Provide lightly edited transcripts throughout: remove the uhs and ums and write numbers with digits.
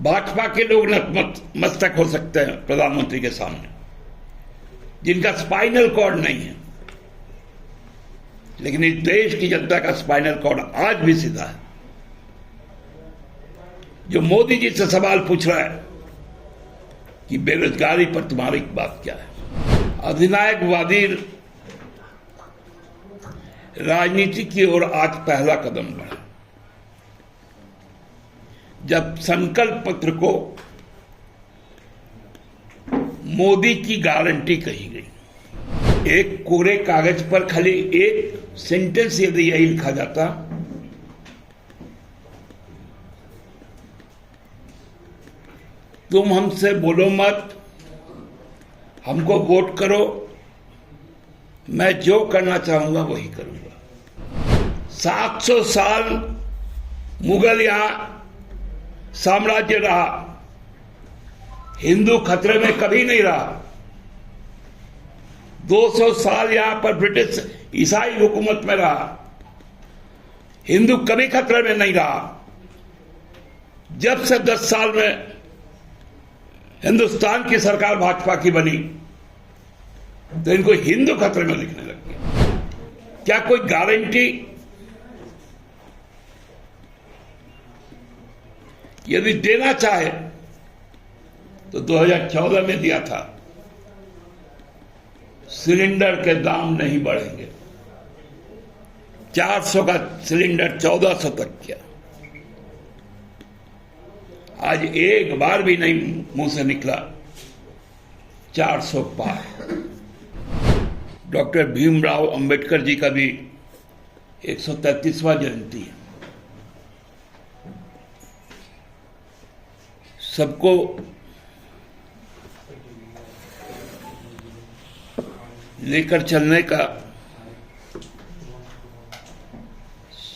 भाजपा के लोग नतमस्तक हो सकते हैं प्रधानमंत्री के सामने, जिनका स्पाइनल कॉर्ड नहीं है, लेकिन इस देश की जनता का स्पाइनल कॉर्ड आज भी सीधा है। जो मोदी जी से सवाल पूछ रहा है कि बेरोजगारी पर तुम्हारी बात क्या है, अधिनायकवादी राजनीति की ओर आज पहला कदम बढ़ा जब संकल्प पत्र को मोदी की गारंटी कही गई। एक कोरे कागज पर खाली एक सेंटेंस यदि यही लिखा जाता, तुम हमसे बोलो मत, हमको वोट करो, मैं जो करना चाहूंगा वही करूंगा। 700 साल मुगल यहां साम्राज्य रहा, हिंदू खतरे में कभी नहीं रहा। 200 साल यहां पर ब्रिटिश ईसाई हुकूमत में रहा, हिंदू कभी खतरे में नहीं रहा। जब से 10 साल में हिंदुस्तान की सरकार भाजपा की बनी तो इनको हिंदू खतरे में लिखने लग गया। क्या कोई गारंटी यदि देना चाहे तो 2014 में दिया था, सिलेंडर के दाम नहीं बढ़ेंगे। 400 का सिलेंडर 1400 तक किया। आज एक बार भी नहीं मुंह से निकला 400 पार। डॉक्टर भीमराव अंबेडकर जी का भी 133वां जयंती है। सबको लेकर चलने का,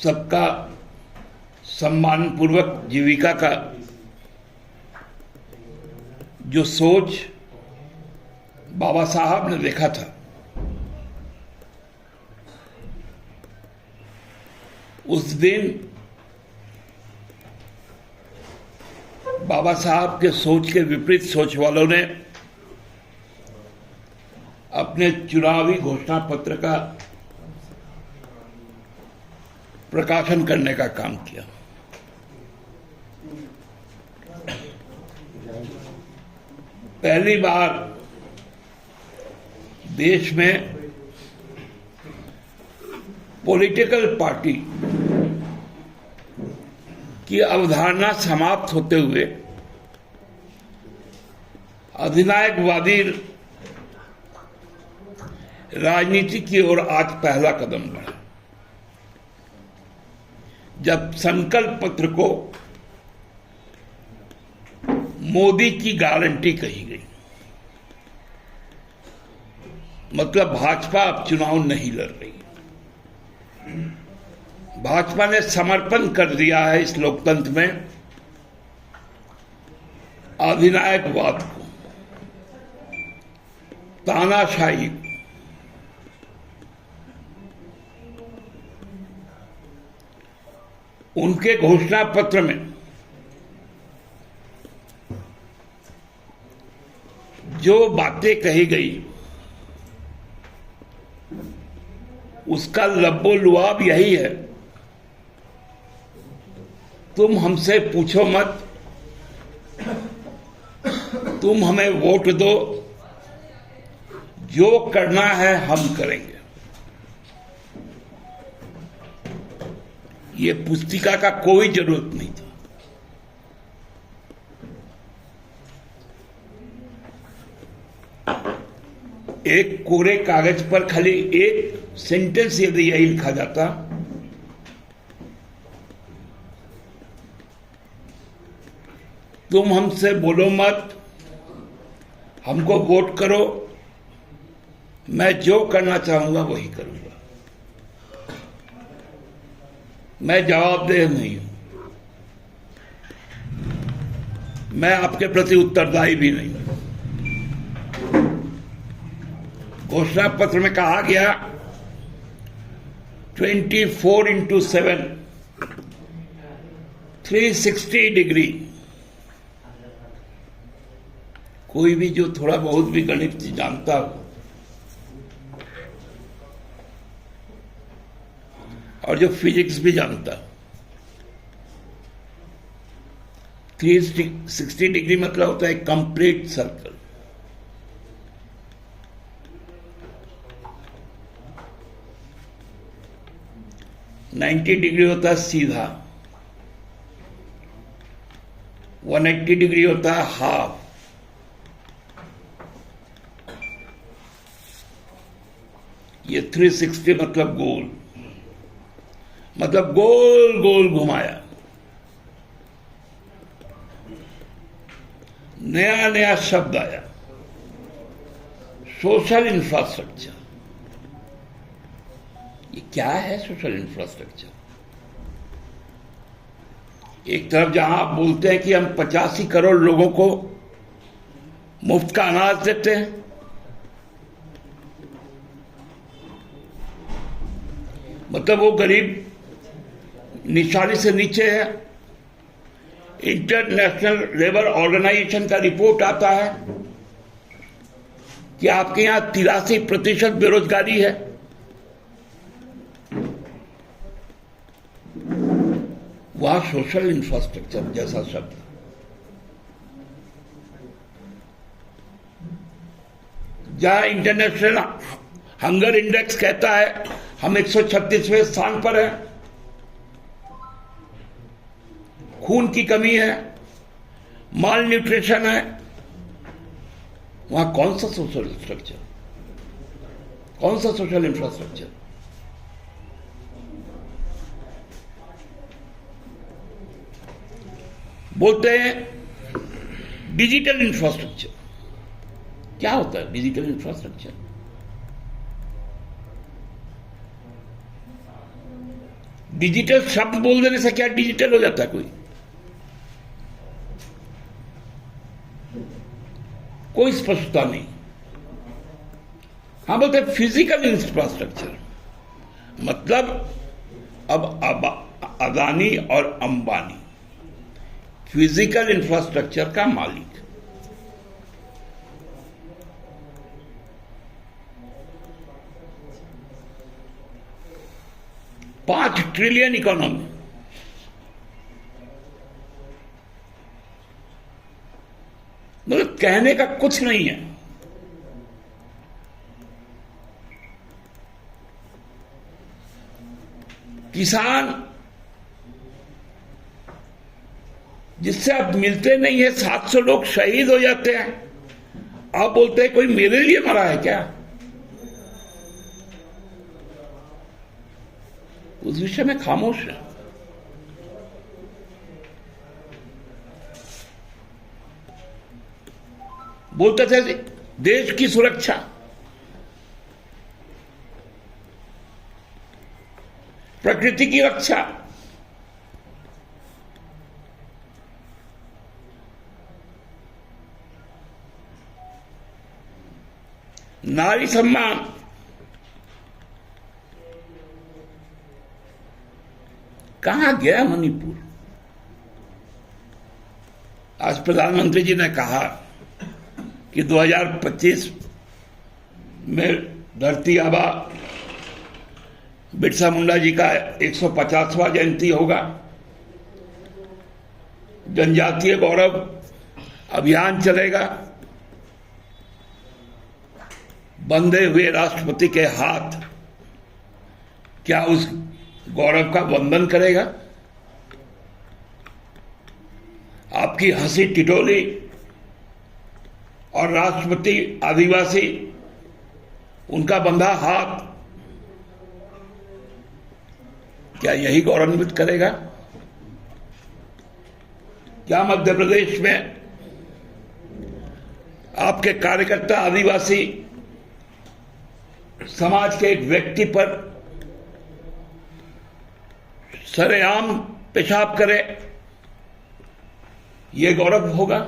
सबका सम्मानपूर्वक जीविका का जो सोच बाबा साहब ने देखा था, उस दिन बाबा साहब के सोच के विपरीत सोच वालों ने अपने चुनावी घोषणा पत्र का प्रकाशन करने का काम किया। पहली बार देश में पॉलिटिकल पार्टी की अवधारणा समाप्त होते हुए अधिनायकवादी राजनीति की ओर आज पहला कदम बढ़ा जब संकल्प पत्र को मोदी की गारंटी कही गई। मतलब भाजपा अब चुनाव नहीं लड़ रही। भाजपा ने समर्पण कर दिया है इस लोकतंत्र में अधिनायकवाद को, तानाशाही को। उनके घोषणा पत्र में जो बातें कही गई उसका लब्बो-लुआब यही है, तुम हमसे पूछो मत, तुम हमें वोट दो, जो करना है हम करेंगे। ये पुस्तिका का कोई जरूरत नहीं था। एक कोरे कागज पर खाली एक सेंटेंस यदि यही लिखा जाता, तुम हमसे बोलो मत, हमको वोट करो, मैं जो करना चाहूंगा वही करूंगा। मैं जवाबदेह नहीं हूं, मैं आपके प्रति उत्तरदायी भी नहीं हूं। घोषणा पत्र में कहा गया 24/7 360 डिग्री कोई भी जो थोड़ा बहुत भी गणित जानता हो और जो फिजिक्स भी जानता, 360 डिग्री मतलब होता है कंप्लीट सर्कल। नाइन्टी डिग्री होता है सीधा, 180 डिग्री होता है हाफ, ये 360 मतलब गोल, मतलब गोल गोल घुमाया। नया नया शब्द आया, सोशल इंफ्रास्ट्रक्चर। ये क्या है सोशल इंफ्रास्ट्रक्चर? एक तरफ जहां आप बोलते हैं कि हम 85 करोड़ लोगों को मुफ्त का अनाज देते हैं, मतलब वो गरीब निशानी से नीचे है। इंटरनेशनल लेबर ऑर्गेनाइजेशन का रिपोर्ट आता है कि आपके यहां 83% बेरोजगारी है। वह सोशल इंफ्रास्ट्रक्चर जैसा शब्द, जहां इंटरनेशनल हंगर इंडेक्स कहता है हम 136वें स्थान पर हैं, खून की कमी है, माल न्यूट्रिशन है, वहां कौन सा सोशल स्ट्रक्चर, कौन सा सोशल इंफ्रास्ट्रक्चर? बोलते हैं डिजिटल इंफ्रास्ट्रक्चर। क्या होता है डिजिटल इंफ्रास्ट्रक्चर? डिजिटल शब्द बोल देने से क्या डिजिटल हो जाता है कोई? कोई स्पष्टता नहीं। हाँ, बोलते हैं फिजिकल इंफ्रास्ट्रक्चर, मतलब अब अदानी और अंबानी फिजिकल इंफ्रास्ट्रक्चर का मालिक। $5 ट्रिलियन इकोनॉमी, मतलब कहने का कुछ नहीं है। किसान जिससे अब मिलते नहीं है, 700 लोग शहीद हो जाते हैं, आप बोलते हैं कोई मेरे लिए मरा है क्या? उस विषय में खामोश है। बोलते थे देश की सुरक्षा, प्रकृति की रक्षा, नारी सम्मान, कहां गया मणिपुर? आज प्रधानमंत्री जी ने कहा कि 2025 में धरती आबा बिरसा मुंडा जी का 150वां जयंती होगा। जनजातीय गौरव अभियान चलेगा। बंधे हुए राष्ट्रपति के हाथ क्या उस गौरव का वंदन करेगा? आपकी हंसी टिटोली और राष्ट्रपति आदिवासी, उनका बंधा हाथ क्या यही गौरवान्वित करेगा? क्या मध्य प्रदेश में आपके कार्यकर्ता आदिवासी समाज के एक व्यक्ति पर सरेआम पेशाब करे, यह गौरव होगा?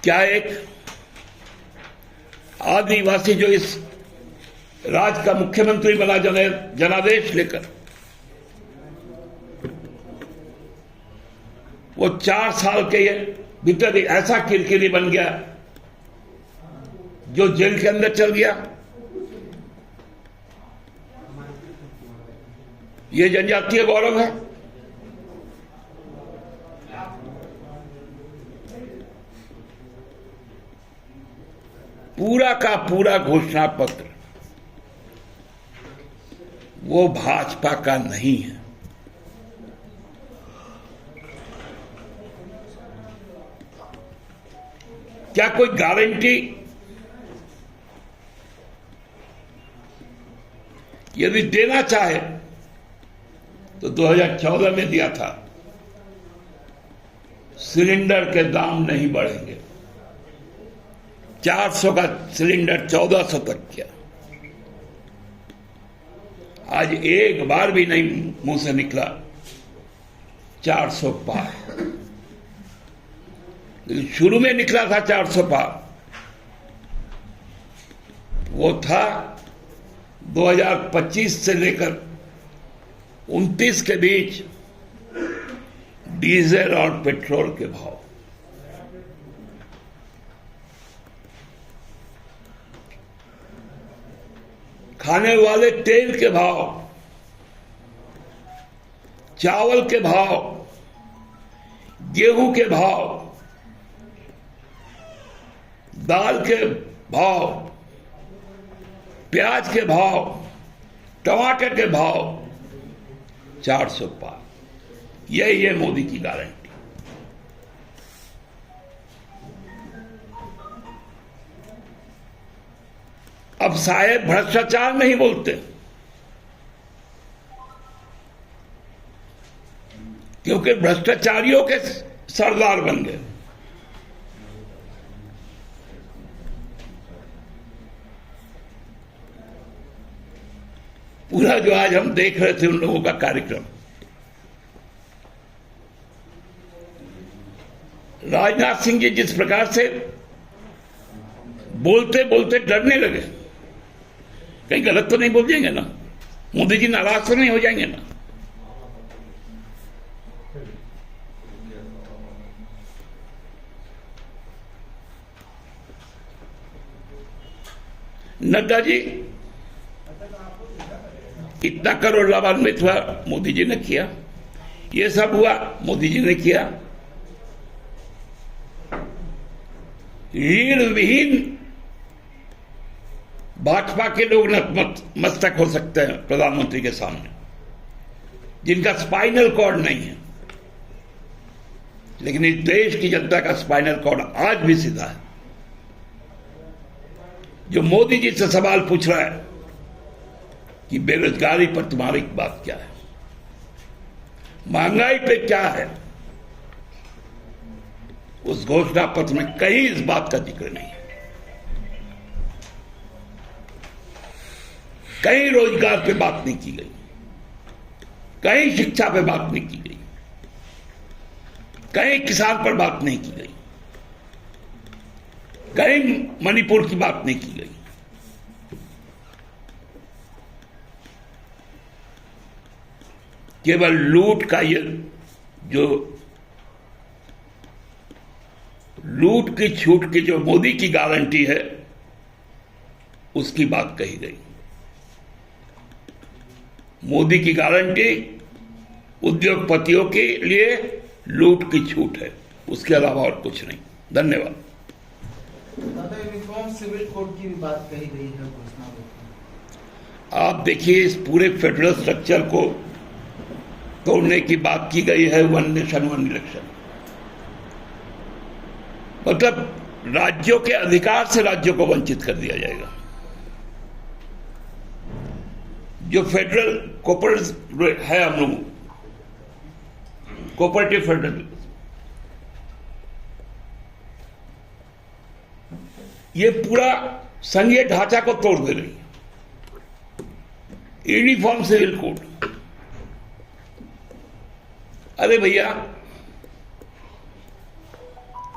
क्या एक आदिवासी जो इस राज्य का मुख्यमंत्री बना जनादेश लेकर वो 4 साल के भीतर ऐसा किरकिरी बन गया जो जेल के अंदर चल गया। ये जनजातीय गौरव है। पूरा का पूरा घोषणा पत्र वो भाजपा का नहीं है। क्या कोई गारंटी यदि देना चाहे तो 2014 में दिया था, सिलेंडर के दाम नहीं बढ़ेंगे। 400 का सिलेंडर 1400 तक किया। आज एक बार भी नहीं मुंह से निकला 400 पार। शुरू में निकला था 400 पार, वो था 2025 से लेकर 29 के बीच डीजल और पेट्रोल के भाव। खाने वाले तेल के भाव, चावल के भाव, गेहूं के भाव, दाल के भाव, प्याज के भाव, टमाटर के भाव 400 पार। यही है मोदी की गारंटी। अब साहेब भ्रष्टाचार नहीं बोलते, क्योंकि भ्रष्टाचारियों के सरदार बन गए। पूरा जो आज हम देख रहे थे उन लोगों का कार्यक्रम, राजनाथ सिंह जी जिस प्रकार से बोलते बोलते डरने लगे, कहीं गलत तो नहीं बोल जाएंगे ना, मोदी जी नाराज तो नहीं हो जाएंगे ना। नड्डा जी इतना करोड़ लाभान्वित हुआ, मोदी जी ने किया। ये सब हुआ, मोदी जी ने किया। ऋण विहीन भाजपा के लोग नतमस्तक हो सकते हैं प्रधानमंत्री के सामने, जिनका स्पाइनल कॉर्ड नहीं है, लेकिन इस देश की जनता का स्पाइनल कॉर्ड आज भी सीधा है। जो मोदी जी से सवाल पूछ रहा है कि बेरोजगारी पर तुम्हारी बात क्या है, महंगाई पे क्या है, उस घोषणा पत्र में कहीं इस बात का जिक्र नहीं है। कहीं रोजगार पे बात नहीं की गई, कहीं शिक्षा पे बात नहीं की गई, कहीं किसान पर बात नहीं की गई, कहीं मणिपुर की बात नहीं की गई। केवल लूट का ये जो लूट की छूट की जो मोदी की गारंटी है, उसकी बात कही गई। मोदी की गारंटी उद्योगपतियों के लिए लूट की छूट है, उसके अलावा और कुछ नहीं। धन्यवाद। यूनिफॉर्म सिविल कोड की भी बात कही गई है घोषणा में। आप देखिए, इस पूरे फेडरल स्ट्रक्चर को तोड़ने की बात की गई है। वन नेशन वन इलेक्शन, मतलब राज्यों के अधिकार से राज्यों को वंचित कर दिया जाएगा। जो फेडरल कोऑपरेटिव है, हम लोग कोऑपरेटिव फेडरल, ये पूरा संघीय ढांचा को तोड़ दे रही है। यूनिफॉर्म सिविल कोड, अरे भैया,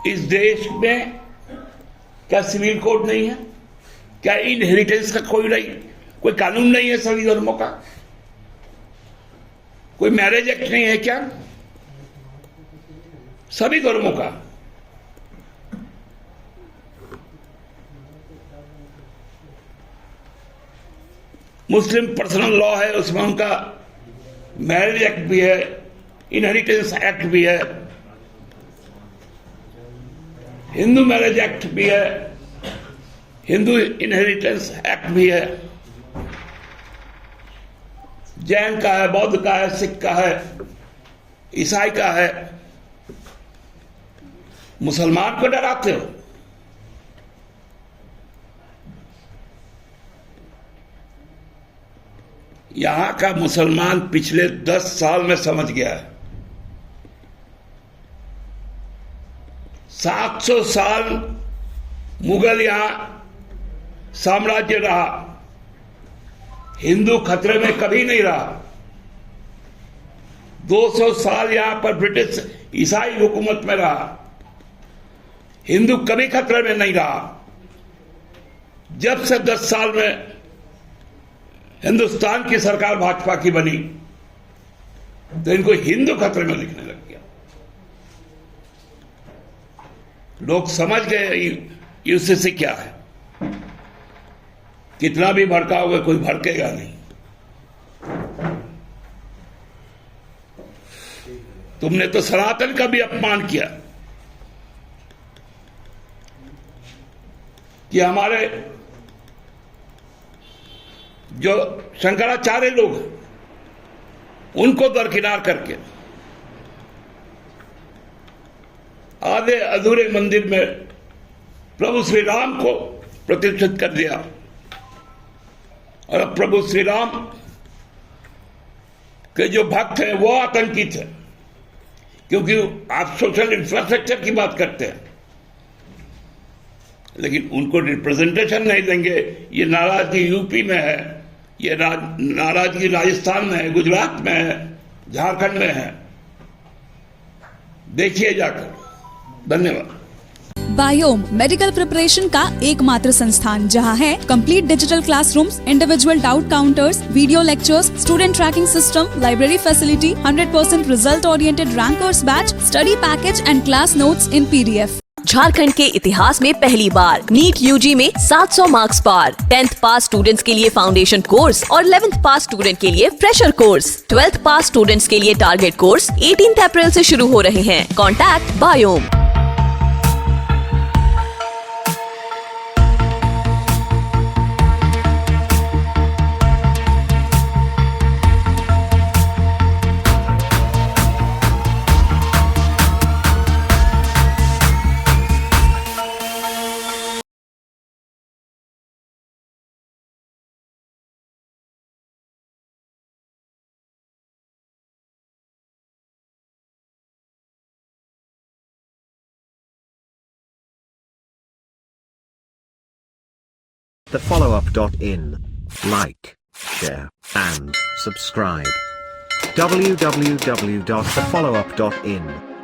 इस देश में क्या सिविल कोड नहीं है? क्या इनहेरिटेंस का कोई कानून नहीं है सभी धर्मों का? कोई मैरिज एक्ट नहीं है क्या? सभी धर्मों का। मुस्लिम पर्सनल लॉ है, उसमें उनका मैरिज एक्ट भी है, इनहेरिटेंस एक्ट भी है, हिंदू मैरिज एक्ट भी है, हिंदू इनहेरिटेंस एक्ट भी है, जैन का है, बौद्ध का है, सिख का है, ईसाई का है। मुसलमान को डराते हो। यहां का मुसलमान पिछले 10 साल में समझ गया है। 700 साल मुगल यहां साम्राज्य रहा, हिंदू खतरे में कभी नहीं रहा। 200 साल यहां पर ब्रिटिश ईसाई हुकूमत में रहा, हिंदू कभी खतरे में नहीं रहा। जब से 10 साल में हिंदुस्तान की सरकार भाजपा की बनी तो इनको हिंदू खतरे में लिखने लग गया। लोग समझ गए यूसीसी क्या है। कितना भी भड़काओगे कोई भड़केगा नहीं। तुमने तो सनातन का भी अपमान किया कि हमारे जो शंकराचार्य लोग हैं उनको दरकिनार करके आधे अधूरे मंदिर में प्रभु श्री राम को प्रतिष्ठित कर दिया। और अब प्रभु श्री राम के जो भक्त हैं वो आतंकित है, क्योंकि आप सोशल इंफ्रास्ट्रक्चर की बात करते हैं लेकिन उनको रिप्रेजेंटेशन नहीं देंगे। ये नाराजगी यूपी में है, ये नाराजगी राजस्थान में है, गुजरात में है, झारखंड में है। देखिए जाकर। धन्यवाद। बायोम मेडिकल प्रिपरेशन का एकमात्र संस्थान जहां है complete digital classrooms, individual doubt counters, video lectures, student tracking system, library facility, 100% result oriented rankers batch, study package and class notes in PDF। Jharkhand के इतिहास में पहली बार नीट यूजी में 700 मार्क्स पार। 10th पास स्टूडेंट्स के लिए फाउंडेशन कोर्स और 11th पास student के लिए फ्रेशर कोर्स। 12th पास स्टूडेंट्स के लिए टारगेट कोर्स 18 अप्रैल से शुरू हो रहे हैं। Contact biome. thefollowup.in. Like, share, and subscribe. www.thefollowup.in